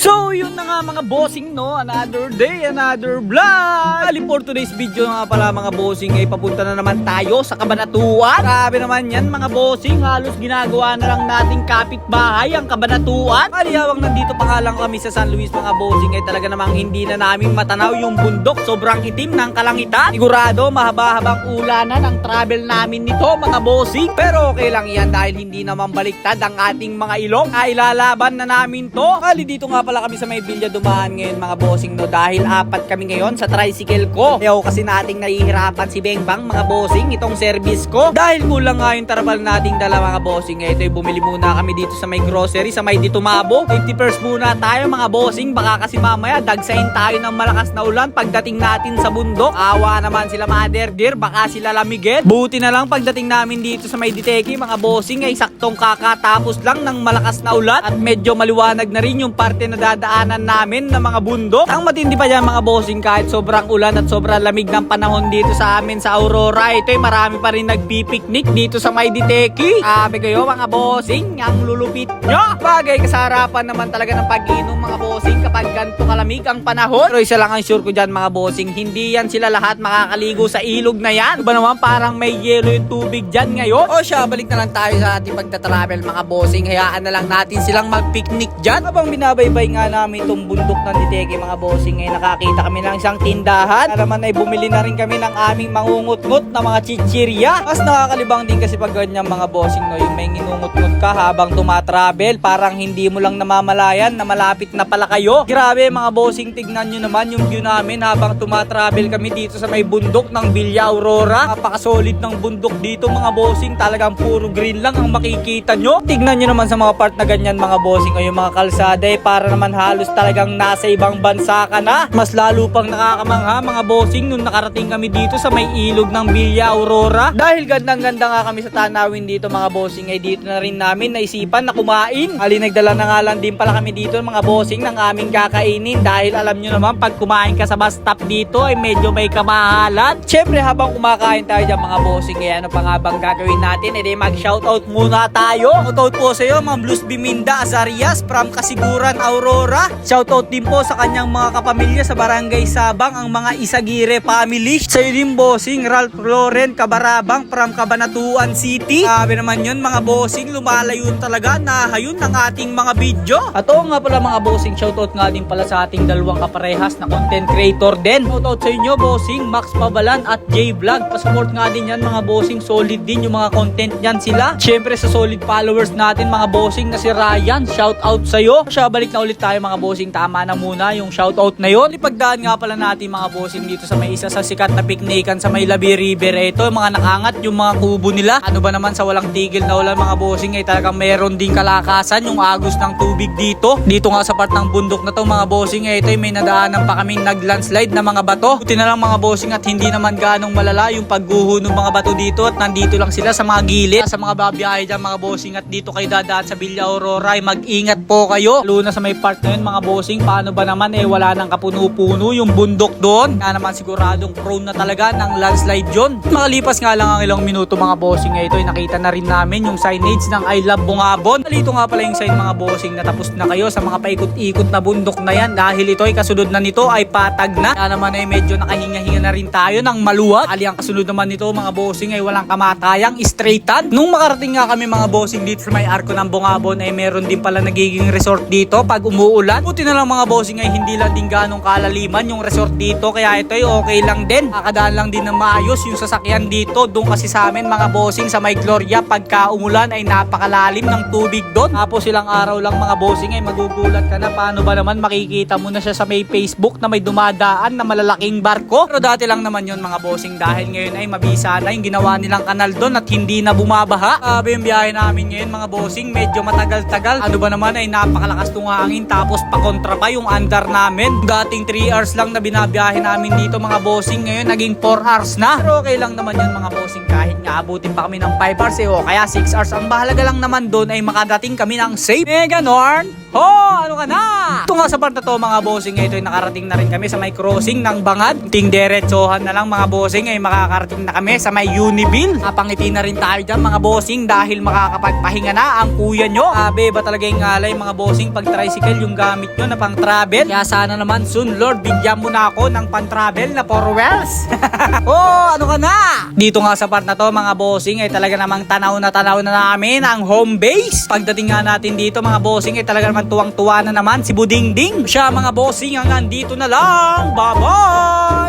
So yun na nga mga bossing, no, another day, another vlog. For today's video nga pala mga bossing ay papunta na naman tayo sa Cabanatuan. Grabe naman yan mga bossing, halos ginagawa na lang nating kapitbahay ang Cabanatuan. Aliyawang nandito pa nga lang kami sa San Luis mga bossing ay talaga namang hindi na namin matanaw yung bundok, sobrang itim ng kalangitan. Sigurado mahaba-habang ulanan ang travel namin nito mga bossing. Pero okay lang yan dahil hindi naman baliktad ang ating mga ilong. Ilalaban na namin to. Kali dito nga pala kami sa may Villa dumaan ngayon mga bossing, no, dahil apat kami ngayon sa tricycle ko. Ayaw kasi nating nahihirapan si Bengbang mga bossing itong service ko. Dahil kulang nga yung tarapal nating dala mga bossing. Ito ay bumili muna kami dito sa may grocery sa may Ditumabo. 50 muna tayo mga bossing. Baka kasi mamaya dagsahin tayo ng malakas na ulan pagdating natin sa bundok. Awa naman sila mother dear, baka sila lamigin. Buti na lang pagdating namin dito sa may Diteki mga bossing ay saktong kakatapos lang ng malakas na ulan at medyo maliwanag na rin yung parte na dadaanan namin ng mga bundok. Ang matindi pa dyan mga bossing, kahit sobrang ulan at sobrang lamig ng panahon dito sa amin sa Aurora, ito ay marami pa rin nagpipiknik dito sa may Diteki. Sabi kayo mga bossing, ang lulupit nyo. Bagay kasarapan naman talaga ng pag-inom mga bossing kapag ganito kalamig ang panahon. Pero isa lang ang sure ko dyan mga bossing, hindi yan sila lahat makakaligo sa ilog na yan. Ba naman parang may yelo yung tubig dyan ngayon. O siya, balik na lang tayo sa ating pagtatravel mga bossing. Hayaan na lang natin silang magpiknik dyan. Habang binabaybay nga namin itong bundok ng Diteki mga bossing, ay nakakita kami ng isang tindahan. Para naman ay bumili na rin kami ng aming mangungut-ngut na mga chichirya. Mas nakakalibang din kasi pag ganyan mga bossing, no, yung may nginungut-ngut ka habang tumatravel, parang hindi mo lang namamalayan na malapit na pala kayo. Grabe mga bossing, tignan nyo naman yung view namin habang tumatravel kami dito sa may bundok ng Villa Aurora. Napakasolid ng bundok dito mga bossing, talagang puro green lang ang makikita nyo. Tignan nyo naman sa mga part na ganyan mga bossing o yung mga kalsada, para naman halos talagang nasa ibang bansa ka na. Mas lalo pang nakakamangha mga bossing nung nakarating kami dito sa may ilog ng Villa Aurora. Dahil gandang-ganda nga kami sa tanawin dito mga bossing, ay dito na rin namin naisipan na kumain. Ali nagdala na nga lang din pala kami dito mga bossing ng aming kakainin, dahil alam nyo naman pag kumain ka sa bus stop dito ay medyo may kamahalan. Syempre habang kumakain tayo dyan mga bossing, ano pa nga bang gagawin natin? Mag shoutout muna tayo. Shoutout po sa iyo Ma'am Luz Biminda Azarias from Kasiguran, Aurora. Shoutout din po sa kanyang mga kapamilya sa Barangay Sabang, ang mga Isagire family. Sa iyo din bossing Ralph Loren Cabarabang from Cabanatuan City. Sabi naman yun mga bossing, lumalayo talaga nahayun ng ating mga video. At oo nga pala mga bossing, shoutout nga din pala sa ating dalawang kaparehas na content creator din. Shoutout sa inyo bossing Max Pabalan at J Vlog. Pasupport nga din yan mga bossing, solid din yung mga content yan sila. Syempre sa solid followers natin mga bossing na si Ryan, shoutout sa iyo. Siya, balik na ulit tayo mga bossing, tama na muna yung shoutout na yon. Ipagdaan nga pala natin mga bossing dito sa may isa sa sikat na piknikan sa may Labi River. Ito mga nakangat yung mga kubo nila. Ano ba naman sa walang tigil na ulan mga bossing ay talagang meron ding kalakasan yung agos ng tubig dito. Dito nga sa part ng bundok na to mga bossing, ito ay may nadaanan pa kaming naglandslide na mga bato. Buti na lang mga bossing at hindi naman ganong malala yung pagguho ng mga bato dito at nandito lang sila sa mga gilid. Sa mga babiyahe dyan mga bossing at dito kayo dadaan sa Villa Aurora ay mag-ingat po kayo. Lalo na sa may part na yun mga bossing, paano ba naman wala nang kapuno-puno yung bundok doon. Na naman siguradong prone na talaga ng landslide yun. Makalipas nga lang ang ilang minuto mga bossing, ito ay nakita na rin namin yung signage ng I Love Bungabon. Dito nga pala yung sign mga bossing na tapos na kayo sa mga paikot-ikot na bundok na yan, dahil ito ay kasunod na nito ay patag na. Na naman ay medyo nakahinga-hinga na rin tayo ng maluwag. Ali ang kasunod naman nito mga bossing ay walang kamatayang straightan. Nung makarating nga kami mga bossing dito sa may arko ng Bungabon ay meron din pala nagiging resort dito pag umuulan. Buti na lang mga bossing ay hindi lang din ganong kalaliman yung resort dito, kaya ito ay okay lang din. Nakadaan lang din na maayos yung sasakyan dito. Doon kasi sa amin mga bossing sa may Gloria pagka umulan ay napakalalim ng tubig doon. Tapos ilang araw lang mga bossing ay magugulat ka na paano ba naman makikita mo na siya sa may Facebook na may dumadaan na malalaking barko. Pero dati lang naman yun mga bossing, dahil ngayon ay mabisa na yung ginawa nilang kanal doon at hindi na bumabaha. Yung biyahe namin ngayon mga bossing medyo matagal-tagal. Ano ba naman ay napakalakas ng hangin, tapos pakontra pa yung andar namin. Dating 3 hours lang na binabiyahe namin dito mga bossing, ngayon naging 4 hours na. Pero okay lang naman yun mga bossing, kahit nga abutin pa kami ng 5 hours o kaya 6 hours. Ang bahalaga lang naman doon ay makadating kami ng safe. Ganon. Ho, ano ka na? Ito nga sa part na to mga bossing, ito ay nakarating na rin kami sa may crossing ng Bangad. Ting diretsohan na lang mga bossing ay makakarating na kami sa may Univille. Napangiti na rin tayo dyan mga bossing dahil makakapagpahinga na ang kuya nyo. Sabi ba talaga yung alay mga bossing pag tricycle yung gamit nyo na pang travel? Kaya sana naman soon Lord bigyan mo na ako ng pang travel na 4 wheels. Oh, ano ka na? Dito nga sa part na to mga bossing ay talaga namang tanaw na namin ang home base. Pagdating nga natin dito mga bossing ay talaga naman tuwang-tuwa na naman si Budingding. Siya mga bossing ang nandito na lang. Bye-bye!